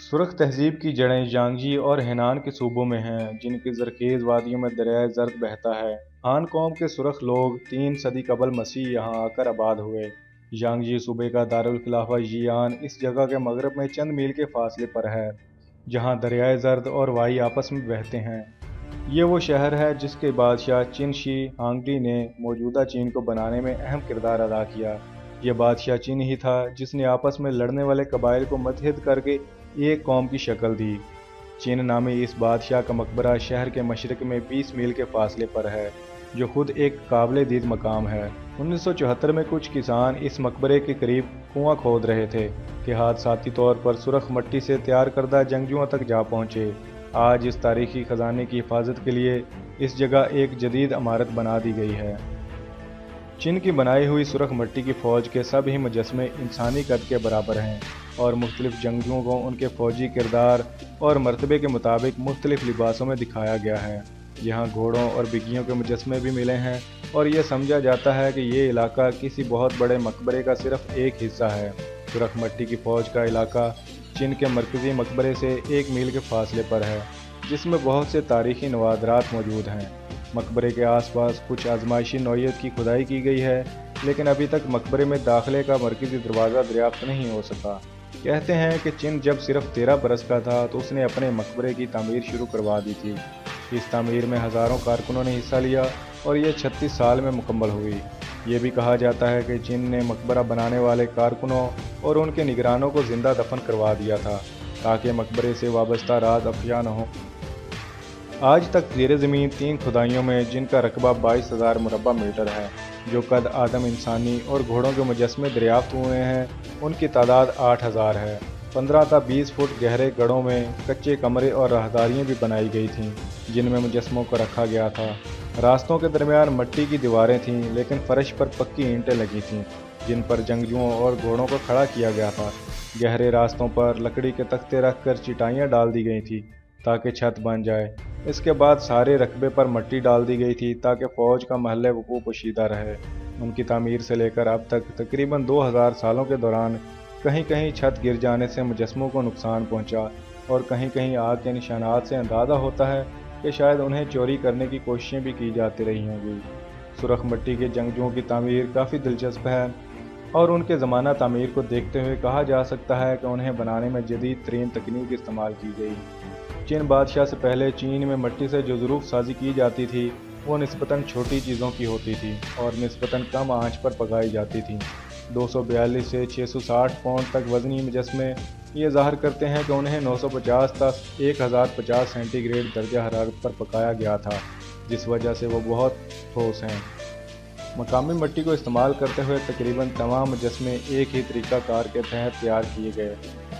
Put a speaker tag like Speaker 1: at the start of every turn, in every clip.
Speaker 1: سرخ تہذیب کی جڑیں ژانگجی اور ہینان کے صوبوں میں ہیں، جن کی زرخیز وادیوں میں دریائے زرد بہتا ہے۔ ہان قوم کے سرخ لوگ 3 صدی قبل مسیح یہاں آ کر آباد ہوئے۔ ژانگجی صوبے کا دارالخلافہ ژیان اس جگہ کے مغرب میں چند میل کے فاصلے پر ہے، جہاں دریائے زرد اور وائی آپس میں بہتے ہیں۔ یہ وہ شہر ہے جس کے بادشاہ چن شی ہانگڈی نے موجودہ چین کو بنانے میں اہم کردار ادا کیا۔ یہ بادشاہ چن ہی تھا جس نے آپس میں لڑنے والے قبائل کو متحد کر کے ایک قوم کی شکل دی۔ چن نامی اس بادشاہ کا مقبرہ شہر کے مشرق میں 20 میل کے فاصلے پر ہے، جو خود ایک قابل دید مقام ہے۔ 1974 میں کچھ کسان اس مقبرے کے قریب کنواں کھود رہے تھے کہ حادثاتی طور پر سرخ مٹی سے تیار کردہ جنگجوؤں تک جا پہنچے۔ آج اس تاریخی خزانے کی حفاظت کے لیے اس جگہ ایک جدید عمارت بنا دی گئی ہے۔ چن کی بنائی ہوئی سرخ مٹی کی فوج کے سب ہی مجسمے انسانی قد کے برابر ہیں اور مختلف جنگجوؤں کو ان کے فوجی کردار اور مرتبے کے مطابق مختلف لباسوں میں دکھایا گیا ہے۔ یہاں گھوڑوں اور بگھیوں کے مجسمے بھی ملے ہیں اور یہ سمجھا جاتا ہے کہ یہ علاقہ کسی بہت بڑے مقبرے کا صرف ایک حصہ ہے۔ سرخ مٹی کی فوج کا علاقہ چن کے مرکزی مقبرے سے 1 میل کے فاصلے پر ہے، جس میں بہت سے تاریخی نوادرات موجود ہیں۔ مقبرے کے آس پاس کچھ آزمائشی نوعیت کی کھدائی کی گئی ہے، لیکن ابھی تک مقبرے میں داخلے کا مرکزی دروازہ دریافت نہیں ہو سکا۔ کہتے ہیں کہ چن جب صرف 13 برس کا تھا تو اس نے اپنے مقبرے کی تعمیر شروع کروا دی تھی۔ اس تعمیر میں ہزاروں کارکنوں نے حصہ لیا اور یہ 36 سال میں مکمل ہوئی۔ یہ بھی کہا جاتا ہے کہ چن نے مقبرہ بنانے والے کارکنوں اور ان کے نگرانوں کو زندہ دفن کروا دیا تھا تاکہ مقبرے سے وابستہ راز افشا نہ ہو۔ آج تک زیر زمین 3 کھدائیوں میں، جن کا رقبہ 22,000 مربع میٹر ہے، جو قد آدم انسانی اور گھوڑوں کے مجسمے دریافت ہوئے ہیں، ان کی تعداد 8,000 ہے۔ 15 تا 20 فٹ گہرے گڑھوں میں کچے کمرے اور راہداریاں بھی بنائی گئی تھیں، جن میں مجسموں کو رکھا گیا تھا۔ راستوں کے درمیان مٹی کی دیواریں تھیں، لیکن فرش پر پکی اینٹیں لگی تھیں، جن پر جنگجوؤں اور گھوڑوں کو کھڑا کیا گیا تھا۔ گہرے راستوں پر لکڑی کے تختے رکھ کر چٹائیاں ڈال دی گئی تھیں تاکہ چھت بن جائے۔ اس کے بعد سارے رقبے پر مٹی ڈال دی گئی تھی تاکہ فوج کا محل وقوع پوشیدہ رہے۔ ان کی تعمیر سے لے کر اب تک تقریباً 2000 سالوں کے دوران کہیں کہیں چھت گر جانے سے مجسموں کو نقصان پہنچا اور کہیں کہیں آگ کے نشانات سے اندازہ ہوتا ہے کہ شاید انہیں چوری کرنے کی کوششیں بھی کی جاتی رہی ہوں گی۔ سرخ مٹی کے جنگجوؤں کی تعمیر کافی دلچسپ ہے اور ان کے زمانہ تعمیر کو دیکھتے ہوئے کہا جا سکتا ہے کہ انہیں بنانے میں جدید ترین تکنیک استعمال کی گئی۔ چین بادشاہ سے پہلے چین میں مٹی سے جو ظروف سازی کی جاتی تھی وہ نسبتاً چھوٹی چیزوں کی ہوتی تھی اور نسبتاً کم آنچ پر پکائی جاتی تھیں۔ 242 سے 660 پاؤنڈ تک وزنی مجسمے یہ ظاہر کرتے ہیں کہ انہیں 950 تا 1050 سینٹی گریڈ درجہ حرارت پر پکایا گیا تھا، جس وجہ سے وہ بہت ٹھوس ہیں۔ مقامی مٹی کو استعمال کرتے ہوئے تقریباً تمام مجسمے ایک ہی طریقہ کار کے تحت تیار کیے گئے۔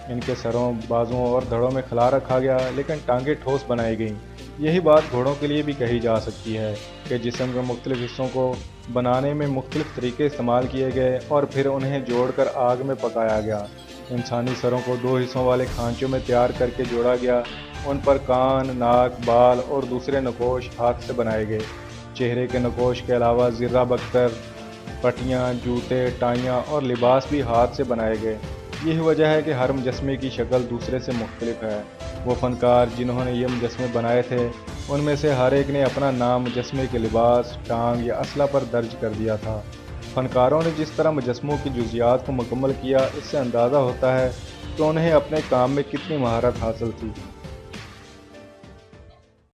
Speaker 1: ان کے سروں، بازوؤں اور دھڑوں میں خلا رکھا گیا، لیکن ٹانگیں ٹھوس بنائی گئیں۔ یہی بات گھوڑوں کے لیے بھی کہی جا سکتی ہے کہ جسم کے مختلف حصوں کو بنانے میں مختلف طریقے استعمال کیے گئے اور پھر انہیں جوڑ کر آگ میں پکایا گیا۔ انسانی سروں کو 2 حصوں والے کھانچوں میں تیار کر کے جوڑا گیا۔ ان پر کان، ناک، بال اور دوسرے نقوش ہاتھ سے بنائے گئے۔ چہرے کے نقوش کے علاوہ زرہ بکتر، پٹیاں، جوتے، ٹائیاں اور لباس بھی ہاتھ سے بنائے گئے۔ یہی وجہ ہے کہ ہر مجسمے کی شکل دوسرے سے مختلف ہے۔ وہ فنکار جنہوں نے یہ مجسمے بنائے تھے، ان میں سے ہر ایک نے اپنا نام مجسمے کے لباس، ٹانگ یا اسلحہ پر درج کر دیا تھا۔ فنکاروں نے جس طرح مجسموں کی جزیات کو مکمل کیا، اس سے اندازہ ہوتا ہے کہ انہیں اپنے کام میں کتنی مہارت حاصل تھی۔